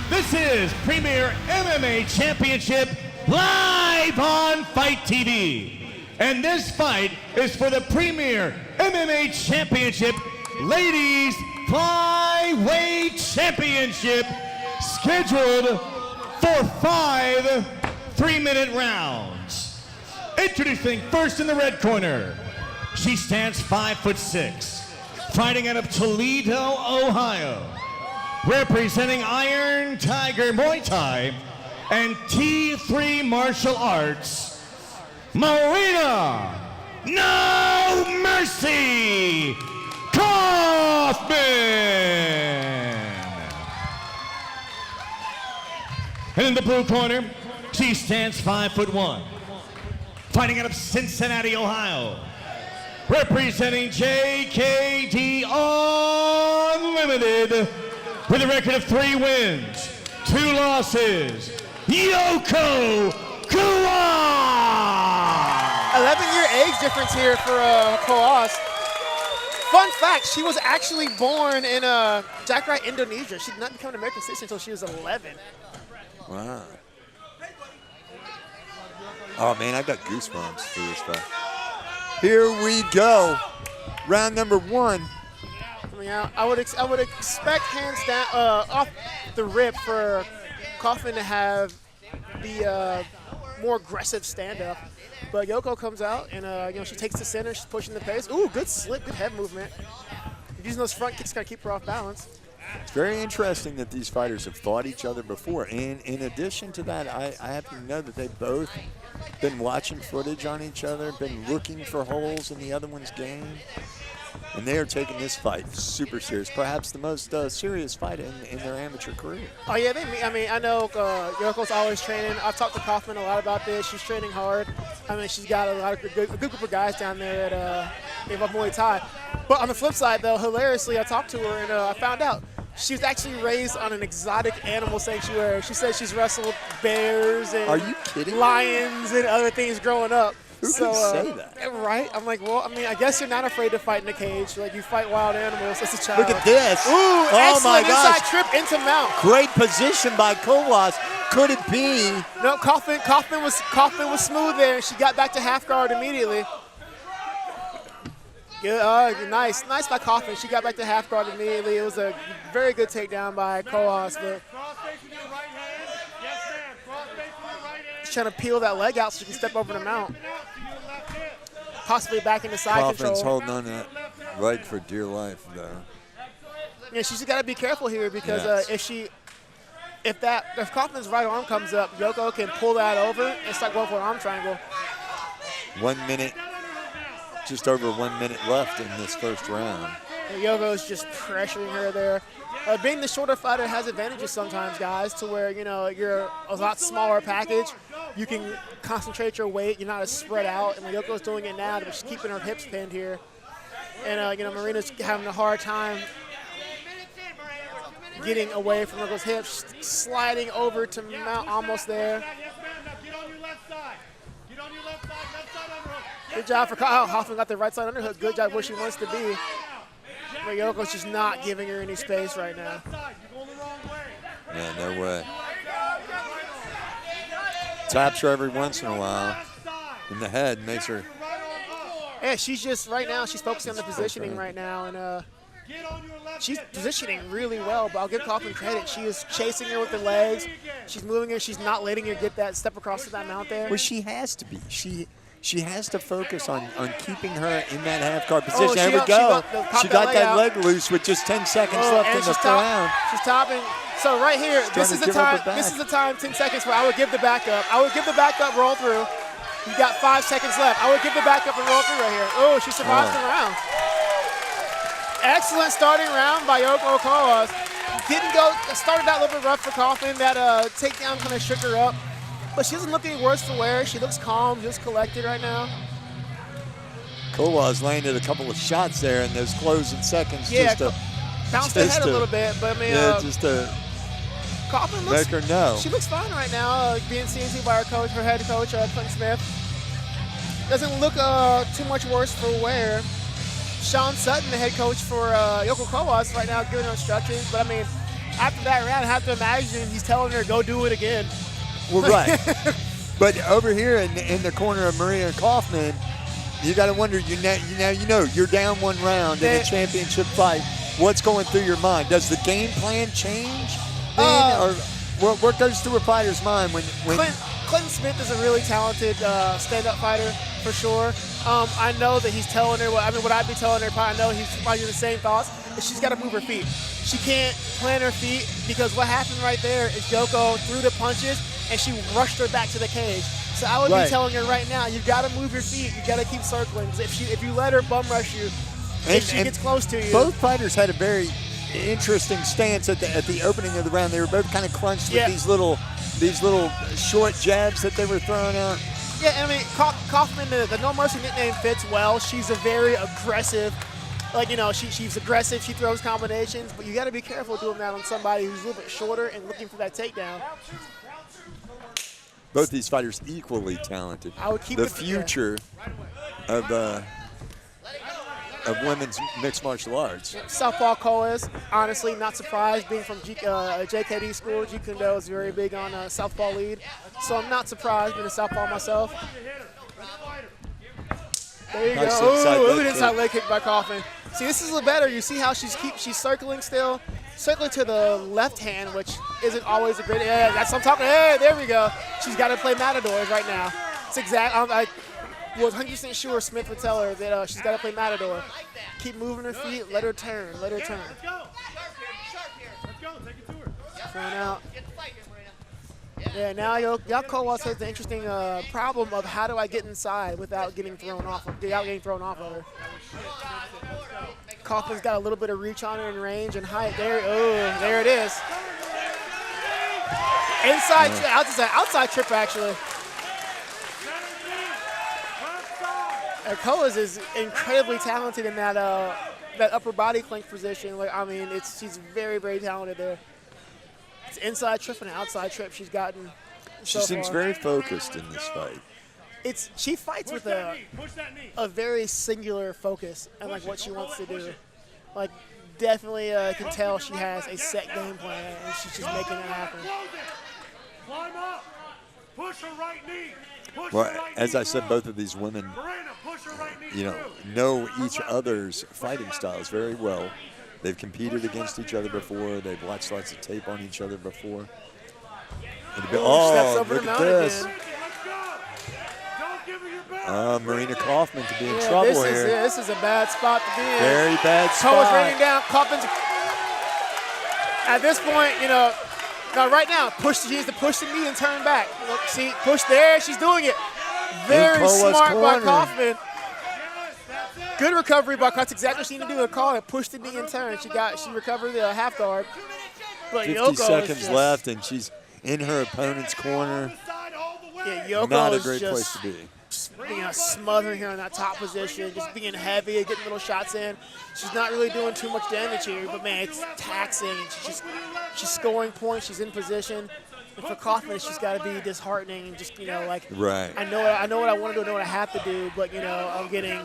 This is Premier MMA Championship live on Fight TV. And this fight is for the Premier MMA Championship Ladies Flyweight Championship, scheduled for 5 3-minute rounds. Introducing first in the red corner, she stands 5'6", fighting out of Toledo, Ohio, representing Iron Tiger Muay Thai and T3 Martial Arts, Marina, No Mercy, Coffman. And in the blue corner, she stands 5'1", fighting out of Cincinnati, Ohio, representing JKD Unlimited, with a record of 3 wins, 2 losses, Yoko, Kowaas. 11-year age difference here for Kowaas. Fun fact, she was actually born in Jakarta, Indonesia. She did not become an American citizen until she was 11. Wow. Oh man, I got goosebumps for this fight. Here we go. Round number 1. Coming out. I would expect hands down off the rip for Coffman to have the more aggressive stand-up. But Yoko comes out and she takes the center, she's pushing the pace. Ooh, good slip, good head movement. Using those front kicks, gotta keep her off balance. It's very interesting that these fighters have fought each other before. And in addition to that, I happen to know that they've both been watching footage on each other, been looking for holes in the other one's game. And they are taking this fight super serious, perhaps the most serious fight in their amateur career. Oh yeah, I know Yoko's always training. I've talked to Coffman a lot about this. She's training hard. I mean, she's got a good group of guys down there at Muay Thai. But on the flip side, though, hilariously, I talked to her and I found out she was actually raised on an exotic animal sanctuary. She said she's wrestled bears and Are you kidding lions and other things growing up. Who can say that? Right? I'm like, well, I mean, I guess you're not afraid to fight in a cage. Like, you fight wild animals as a child. Look at this. Ooh, oh my gosh. Inside trip into mount. Great position by Kowaas. Could it be? No, Coffman was smooth there. She got back to half guard immediately. Good, nice by Coffman. She got back to half guard immediately. It was a very good takedown by Kowaas, but she's trying to peel that leg out so she can step over the mount. Possibly back into side control. Coffman's holding on to that leg for dear life, though. Yeah, she's got to be careful here because if Coffman's right arm comes up, Yoko can pull that over and start going for an arm triangle. 1 minute. Just over 1 minute left in this first round. And Yoko's just pressuring her there. Being the shorter fighter has advantages sometimes, guys, to where, you're a lot smaller package. You can concentrate your weight. You're not as spread out. And Yoko's doing it now, but she's keeping her hips pinned here. And, Marina's having a hard time getting away from Yoko's hips, sliding over to mount, almost there. Good job for Coffman, got the right side underhook. Good job where she wants to be. But Yoko's just not giving her any space right now. Yeah, no way. Taps her every once in a while in the head, makes her. Yeah, she's just, right now, she's focusing on the positioning right now. And she's positioning really well, but I'll give Coffman credit. She is chasing her with the legs. She's moving her. She's not letting her get that step across to that mount there. Well, she has to be. She has to focus on keeping her in that half-guard position. There we go. She got that leg loose with just 10 seconds left in the round. She's topping. So right here, this is the time. This is the time, 10 seconds, where I would give the backup. I would give the backup, roll through. You got 5 seconds left. I would give the backup and roll through right here. Oh, she survives the round. Excellent starting round by Yoko Kowaas. Started out a little bit rough for Coffman. That takedown kind of shook her up. But she doesn't look any worse for wear. She looks calm, just collected right now. Kowaas landed a couple of shots there in those closing seconds. Yeah, bounced her head a little bit, but I mean, just to Coffman looks, make her know. She looks fine right now, being CNC by her head coach, Clinton Smith. Doesn't look too much worse for wear. Sean Sutton, the head coach for Yoko Kowaas, right now giving her instructions. But I mean, after that round, I have to imagine he's telling her, go do it again. Well, right. But over here in the corner of Marina Coffman, you got to wonder, you know, you're down one round in a championship fight. What's going through your mind? Does the game plan change then? Or what goes through a fighter's mind when Clinton Smith is a really talented stand-up fighter, for sure. I know that he's telling her, what I'd be telling her, I know he's probably the same thoughts, is she's got to move her feet. She can't plant her feet because what happened right there is Yoko threw the punches and she rushed her back to the cage. So I would be telling her right now, you've got to move your feet. You've got to keep circling. If you let her bum rush you, if she gets close to you. Both fighters had a very interesting stance at the opening of the round. They were both kind of crunched with these little short jabs that they were throwing out. Yeah, I mean, Coffman, the No Mercy nickname fits well. She's a very aggressive, she's aggressive. She throws combinations, but you got to be careful doing that on somebody who's a little bit shorter and looking for that takedown. Both these fighters equally talented. I would keep the future of women's mixed martial arts. Southpaw Kowaas, honestly, not surprised. Being from JKD school, Jeet Kune Do is very big on Southpaw lead. So I'm not surprised being a Southpaw myself. There you go. Ooh, look at inside leg kick by Coffman. See, this is a little better. You see how she's circling still? Circling to the left hand, which isn't always a great. Yeah, that's what I'm talking. Hey, there we go. She's got to play Matadors right now. It's exact. I was 100% sure Smith would tell her that she's got to play Matador. Keep moving her feet. Let her turn. Let her turn. Let's go. Sharp here. Let's go. Take it to her. Front out. Yeah, now Kowaas has the interesting problem of how do I get inside without getting thrown off of her. Coffman's got a little bit of reach on her in range and height. There it is. Outside trip actually. Kowaas is incredibly talented in that upper body clink position. She's very, very talented there. It's inside trip and an outside trip she's gotten. She seems very focused in this fight. She fights with a very singular focus and what she wants to do. Definitely can tell she has a set game plan and she's just making it happen. Climb up. Push her right knee. Well, as I said, both of these women, know each other's fighting styles very well. They've competed against each other before. They've watched lots of tape on each other before. Look at this. Marina Coffman to be in trouble here. This is a bad spot to be in. Very bad spot. Kowaas raining down. Coffman's at this point, now right now, she needs to push the knee and turn back. Look, see, push there. She's doing it. Very smart by Coffman. Good recovery by Kowaas. That's exactly what she needed to do. A call it. Push the knee and turn. She recovered the half guard. But 50 Yoko seconds left, and she's in her opponent's corner. Yeah, Yoko Not a great place to be. Smothering her in that top position, just being heavy, getting little shots in. She's not really doing too much damage here, but man, it's taxing. She's scoring points. She's in position. And for Coffman, she's got to be disheartening and just right. I know what I want to do, I know what I have to do, but I'm getting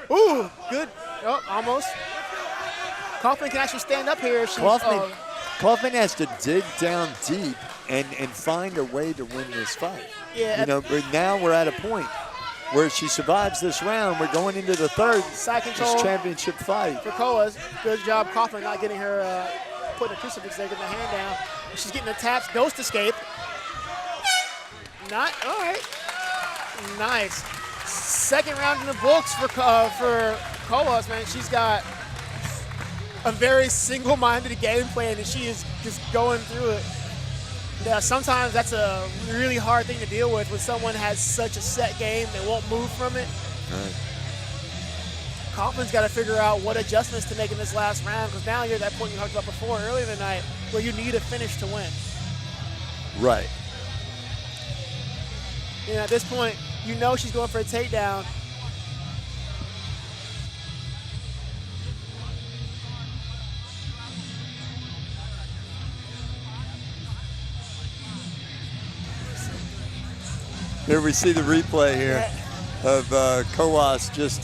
good. Oh, almost. Coffman can actually stand up here. Coffman has to dig down deep and find a way to win this fight. Yeah. But now we're at a point where she survives this round. We're going into the third side control this championship fight. For Kowaas, good job Coffman not getting her putting a crucifix there, getting the hand down. She's getting the taps, ghost escape. All right. Nice. Second round in the books for Kowaas, man. She's got a very single-minded game plan, and she is just going through it. Yeah, sometimes that's a really hard thing to deal with when someone has such a set game they won't move from it. Right. Coffman's got to figure out what adjustments to make in this last round, because now you're at that point you talked about before earlier in the night where you need a finish to win. Right. At this point, she's going for a takedown. Here we see the replay here of Kowaas just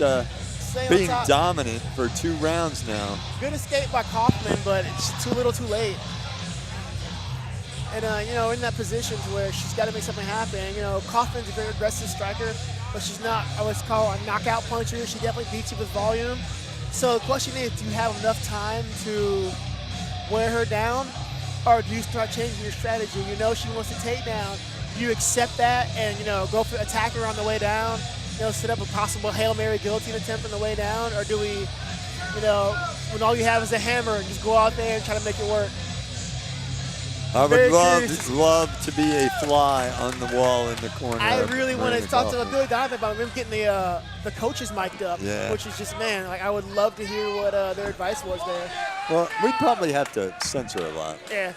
being dominant for 2 rounds now. Good escape by Coffman, but it's too little too late. And, in that position to where she's got to make something happen. Coffman's a very aggressive striker, but she's not, I would call a knockout puncher. She definitely beats you with volume. So the question is, do you have enough time to wear her down, or do you start changing your strategy? She wants to take down. Do you accept that and, go for attack her on the way down, set up a possible Hail Mary guillotine attempt on the way down, or do we, when all you have is a hammer, and just go out there and try to make it work? I would love to be a fly on the wall in the corner. I really want to talk to Coffman. Billy Donovan about him getting the coaches mic'd up, which is just, man, I would love to hear what their advice was there. Well, we'd probably have to censor a lot. Yeah.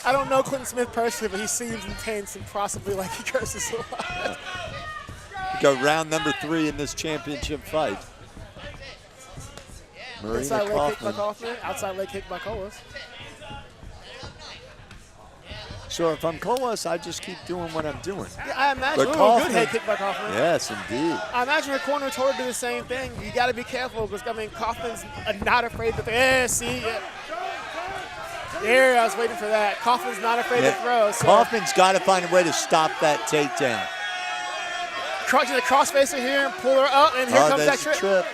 I don't know Clinton Smith personally, but he seems intense and possibly like he curses a lot. We go round number 3 in this championship fight. Marina Inside leg kick by Coffman. Coffman, outside leg kick by Kowaas. So if I'm Kowaas, I just keep doing what I'm doing. Yeah, I imagine. But Good Coffman- head kick by Coffman. Yes, indeed. I imagine her corner told her to do the same thing. You got to be careful because, Coffman's not afraid to see. Yeah, I was waiting for that. Coffman's not afraid to throw. So Coffman's got to find a way to stop that takedown. Crunching the crossfacer here and pull her up, and here comes that there's trip. a trip.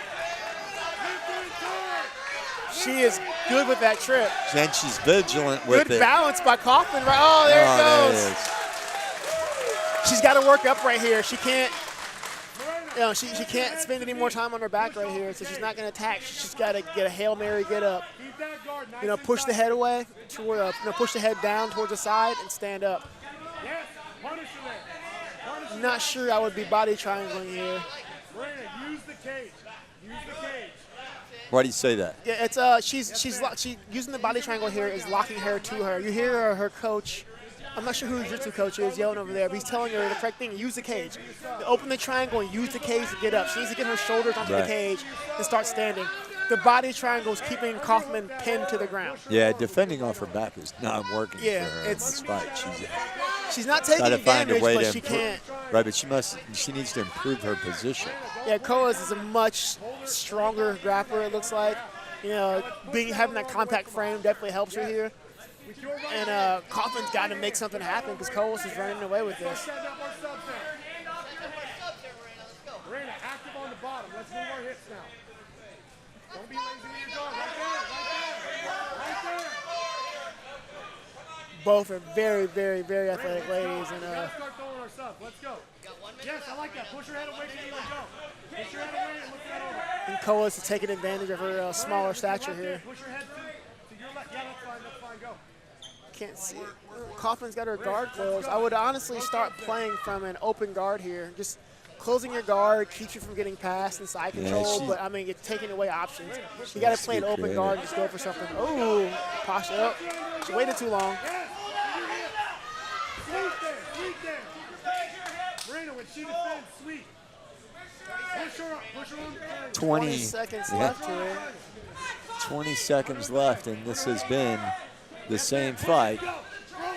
She is good with that trip. And she's vigilant with Good it. balance by Coffman. Right? Oh, there it There goes. it is. She's got to work up right here. She can't. She can't spend any more time on her back right here, so she's not going to attack. She's got to get a Hail Mary, get up. Push the head away, push the head down towards the side and stand up. I'm not sure I would be body triangling here. Marina, use the cage. Use the cage. Why do you say that? Yeah, it's she using the body triangle here is locking her to her. You hear her coach. I'm not sure who her jiu-jitsu coach is yelling over there, but he's telling her the correct thing. Use the cage. Open the triangle and use the cage to get up. She needs to get her shoulders onto the cage and start standing. The body triangle is keeping Coffman pinned to the ground. Yeah, defending off her back is not working for her in it's- this fight. She's not She's got taking to find a damage, way but to she improve. can't. Right, but she needs to improve her position. Yeah, Kowaas is a much stronger grappler, it looks like. Having that compact frame definitely helps her here. And Coffman's got to make something happen because Kowaas is running away with this. Marina, active on the bottom. Let's move our hips now. Don't be lazy with your guard. Right there. Both are very, very, very athletic ladies. And Start throwing our stuff. Let's go. Yes, I like that. Push your head away from you and go. Push your head away and look that over. and Kowaas is taking advantage of her smaller stature here. Push your head to your left. Yeah, that's fine, go. Can't see. Coffman's got her guard closed. I would honestly start playing from an open guard here. Just closing your guard keeps you from getting past and side control, but it's taking away options. You got to play an open guard and just go for something. Oh, posture up. She waited too long. Sweet there. Marina, when she defends, sweet. Push her on. 20 seconds left here. 20 seconds left, and this has been the same fight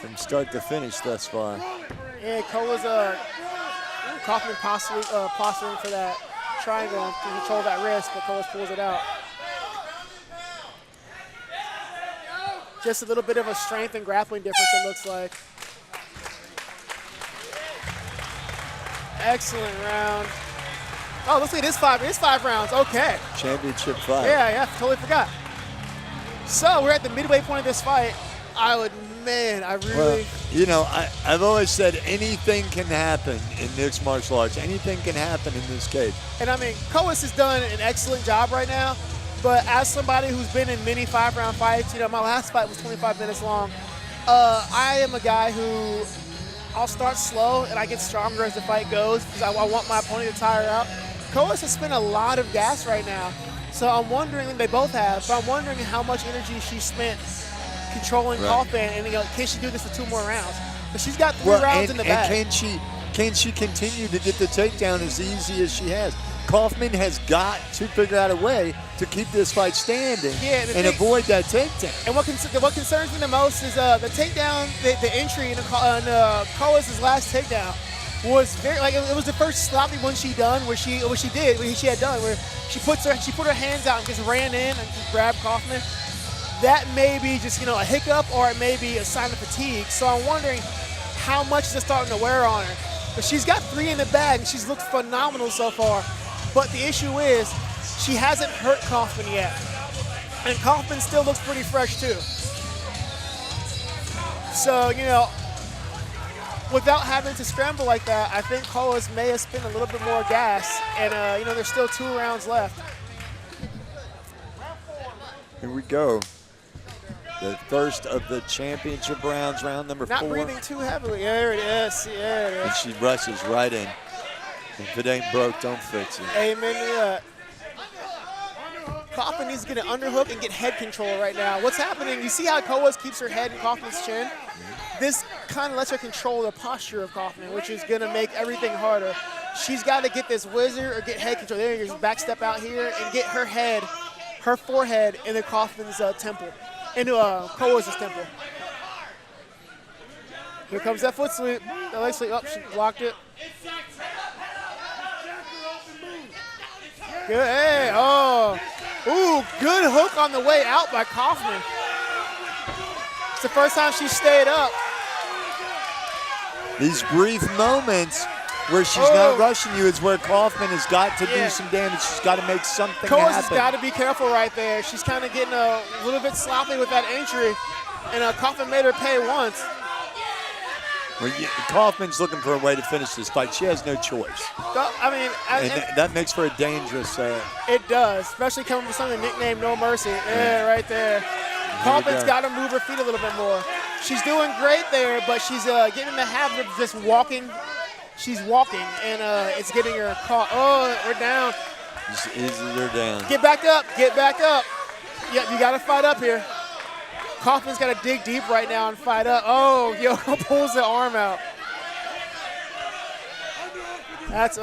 from start to finish thus far. Yeah, Coffman posturing for that triangle to control that wrist, but Kowaas pulls it out. Just a little bit of a strength and grappling difference, it looks like. Excellent round. Oh, looks like it is five rounds. Okay. Championship fight. Yeah, totally forgot. So we're at the midway point of this fight. Well, I've always said anything can happen in mixed martial arts. Anything can happen in this cage. And Kowaas has done an excellent job right now. But as somebody who's been in many 5-round fights, my last fight was 25 minutes long. I am a guy who I'll start slow and I get stronger as the fight goes because I want my opponent to tire out. Kowaas has spent a lot of gas right now. So I'm wondering, they both have, but I'm wondering how much energy she spent controlling Coffman, and can she do this for 2 more rounds? But she's got 3 rounds in the bag. And can she continue to get the takedown as easy as she has? Kaufman has got to figure out a way to keep this fight standing and avoid that takedown. And what concerns me the most is the takedown, the entry in Kowaas' last takedown was very it was the first sloppy one she had done where she put her hands out and just ran in and just grabbed Coffman. that may be just, a hiccup, or it may be a sign of fatigue. So I'm wondering how much is it starting to wear on her. But she's got 3 in the bag, and she's looked phenomenal so far. But the issue is she hasn't hurt Coffman yet. And Coffman still looks pretty fresh too. So, without having to scramble like that, I think Kowaas may have spent a little bit more gas. And, there's still 2 rounds left. Here we go. The first of the championship rounds, round number 4. Not breathing too heavily. There it is. There it is. And she rushes right in. If it ain't broke, don't fix it. Amen to that. Coffman needs to get an underhook and get head control right now. What's happening, you see how Kowaas keeps her head in Coffman's chin? This kind of lets her control the posture of Coffman, which is going to make everything harder. She's got to get this whizzer or get head control. There you go, back step out here and get her head, her forehead into Coffman's temple, into Kowaas' temple. Here comes that foot sweep. The leg sweep. Oh, she blocked it. Good. Hey, oh. Ooh, good hook on the way out by Coffman. It's the first time she stayed up. These brief moments where she's not rushing you is where Coffman has got to do some damage. She's got to make something Kowaas happen. has got to be careful right there. She's kind of getting a little bit sloppy with that entry, and Coffman made her pay once. Well, Coffman's looking for a way to finish this fight. She has no choice. That makes for a dangerous. It does, especially coming from something nicknamed No Mercy. Yeah, right there. Coffman's got to move her feet a little bit more. She's doing great there, but she's getting in the habit of just walking. She's walking, and it's getting her caught. Oh, we're down. Just easy her down. Get back up. Get back up. Yep, you got to fight up here. Coffman's got to dig deep right now and fight up. Oh, Yoko pulls the arm out. That's,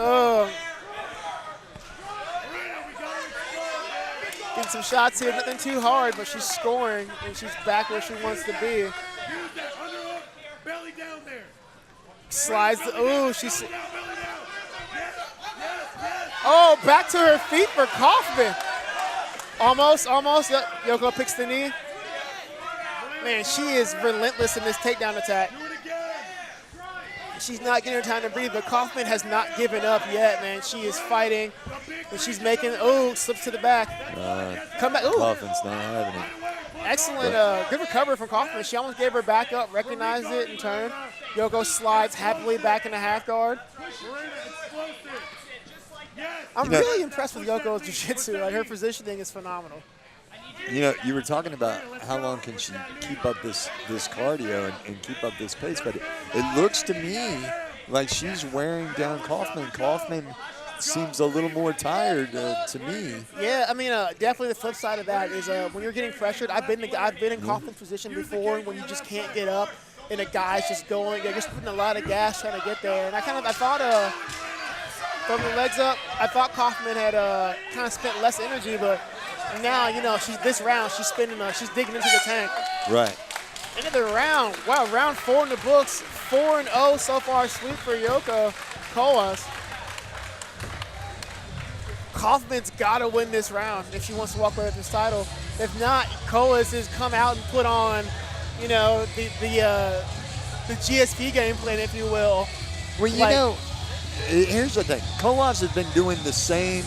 Getting some shots here, nothing too hard, but she's scoring, and she's back where she wants to be. Slides the, oh, back to her feet for Coffman. Almost. Yep. Yoko picks the knee. Man, she is relentless in this takedown attack. She's not getting her time to breathe, but Coffman has not given up yet, man. She is fighting, and she's making, slips to the back. Come back, Coffman's not having it. Excellent, good recovery from Coffman. She almost gave her back up, recognized it, and turned. Yoko slides happily back in the half guard. I'm really impressed with Yoko's jiu-jitsu. Like, her positioning is phenomenal. You were talking about how long can she keep up this cardio and keep up this pace, but it looks to me like she's wearing down Coffman. Coffman seems a little more tired to me. Yeah, I mean, definitely the flip side of that is when you're getting pressured. I've been in Coffman's position before when you just can't get up, and a guy's just going, they're just putting a lot of gas trying to get there. And I thought from the legs up, I thought Coffman had kind of spent less energy, but now, this round, she's spinning, she's digging into the tank. Right. End of the round. Wow, round 4 in the books. 4-0 so far, sweep for Yoko Kowaas. Coffman's got to win this round if she wants to walk away with this title. If not, Kowaas has come out and put on, the GSP game plan, if you will. Well, here's the thing. Kowaas has been doing the same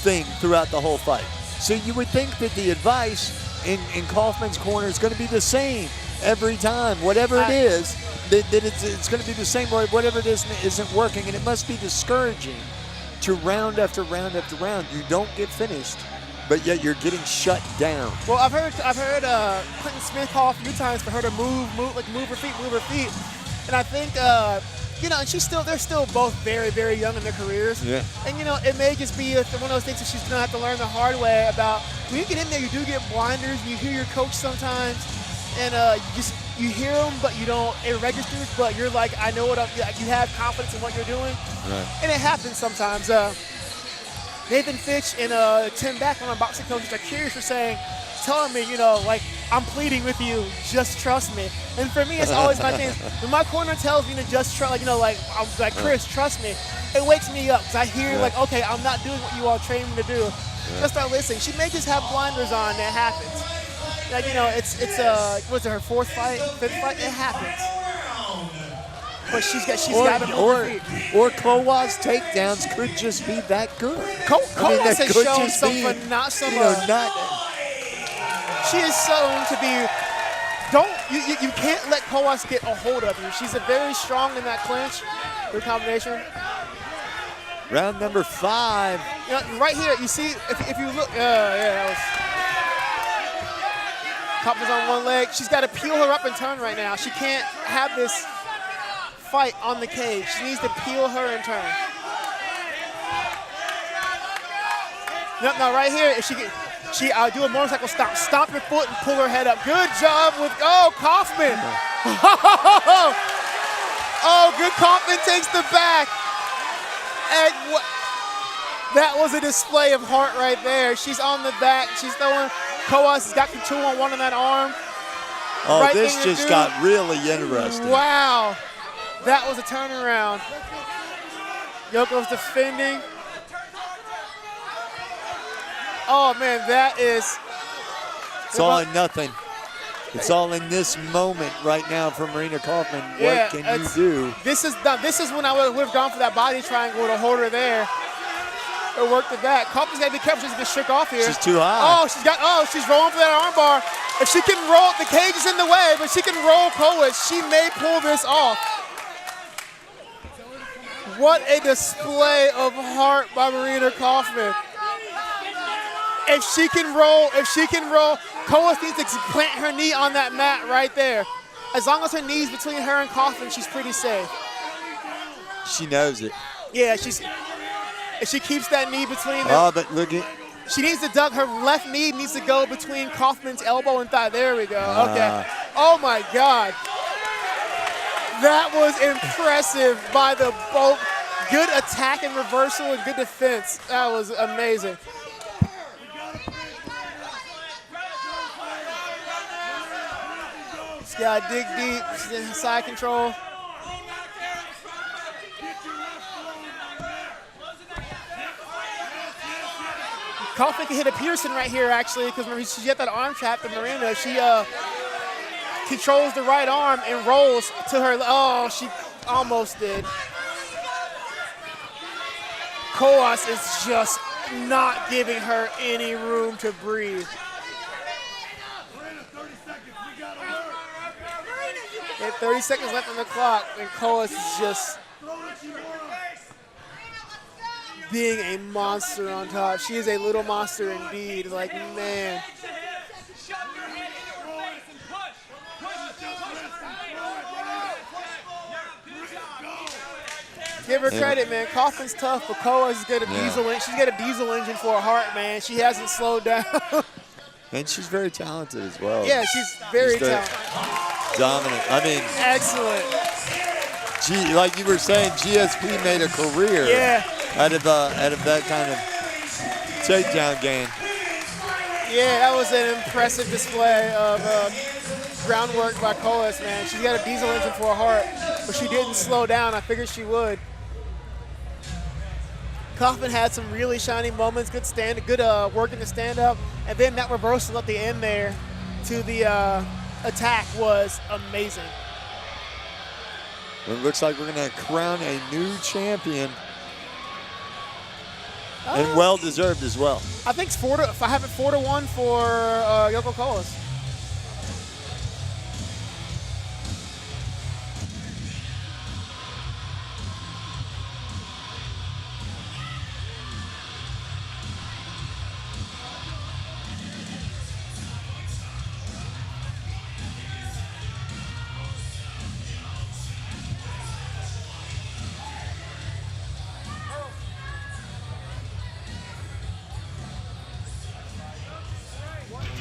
thing throughout the whole fight. So you would think that the advice in Coffman's corner is going to be the same every time. Whatever it is, that it's going to be the same. Whatever it is isn't working, and it must be discouraging to round after round after round. You don't get finished, but yet you're getting shut down. Well, I've heard Clinton Smith call a few times for her to move her feet. And I think, and they're still both very, very young in their careers. Yeah. And, it may just be one of those things that she's going to have to learn the hard way about. When you get in there, you do get blinders. You hear your coach sometimes, and you hear them, but you don't, it registers, but you're like, I know you have confidence in what you're doing. Right. And it happens sometimes. Nathan Fitch and Tim Back, one of my boxing coaches, are curious for telling me, I'm pleading with you, just trust me. And for me, it's always my thing. When my corner tells me to just trust, I'm like, Chris, trust me, it wakes me up because I hear, okay, I'm not doing what you all trained me to do. Let's start listening. She may just have blinders on, that happens. Like, you know, it's what's it, her 4th fight, 5th fight? It happens. But she's got to move her feet. Or Kowaas takedowns could just be that good. Kowaas has could shown just some be, phenomenal. you know, not. She is shown to be. You can't let Kowaas get a hold of you. She's a very strong in that clinch, her combination. Round number 5. You know, right here, you see, if you look, that was. Coffman's on one leg. She's got to peel her up and turn right now. She can't have this fight on the cage. She needs to peel her and turn. Now right here, if she do a motorcycle stomp her foot and pull her head up. Good job with Coffman. Oh, good. Coffman takes the back. And that was a display of heart right there. She's on the back. She's throwing. Kowaas has got the 2-on-1 on that arm. Oh, right this just got really interesting. Wow. That was a turnaround. Yoko's defending. Oh, man, that is. It's all in nothing. It's all in this moment right now for Marina Coffman. Yeah, what can you do? This is when I would have gone for that body triangle to hold her there. Or work the back. Coffman's got to be careful. She's going to get shook off here. She's too high. She's rolling for that arm bar. If she can roll, the cage is in the way, but she can roll Kowaas. She may pull this off. What a display of heart by Marina Coffman. If she can roll, Kowaas needs to plant her knee on that mat right there. As long as her knee's between her and Coffman, she's pretty safe. She knows it. Yeah, if she keeps that knee between them. Oh, but look at. She needs to duck. Her left knee needs to go between Coffman's elbow and thigh. There we go. Okay. Oh, my God. That was impressive by the both. Good attack and reversal and good defense. That was amazing. She's got to dig deep. She's in side control. Coffman can hit a Pearson right here, actually, because she's got that arm trap to Marina. She controls the right arm and rolls to her. Oh, she almost did. Kowaas is just not giving her any room to breathe. We have 30 seconds left on the clock, and Kowaas is just being a monster on top. She is a little monster indeed. Like, man. Give her credit, man. Coffman's tough, but Kowaas has got a diesel. She's got a diesel engine for a heart, man. She hasn't slowed down. And she's very talented as well. Yeah, she's very talented. Dominant. I mean, excellent. Like you were saying, GSP made a career out of that kind of takedown game. Yeah, that was an impressive display of groundwork by Kowaas, man. She's got a diesel engine for a heart, but she didn't slow down. I figured she would. Coffman had some really shining moments, good work in the stand-up, and then that reversal at the end there to the attack was amazing. It looks like we're going to crown a new champion, and well-deserved as well. I think I have it 4-1 for Yoko Kowaas.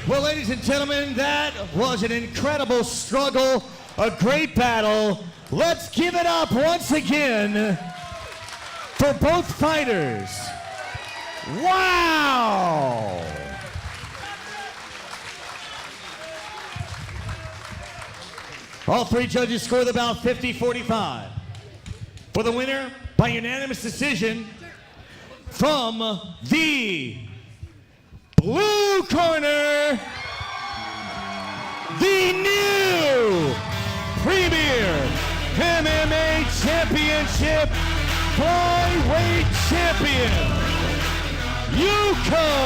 Well, ladies and gentlemen, that was an incredible struggle, a great battle. Let's give it up once again for both fighters. Wow! All three judges scored the bout 50-45. For the winner, by unanimous decision, from the blue corner, the new Premier MMA Championship Flyweight Champion, Yoko!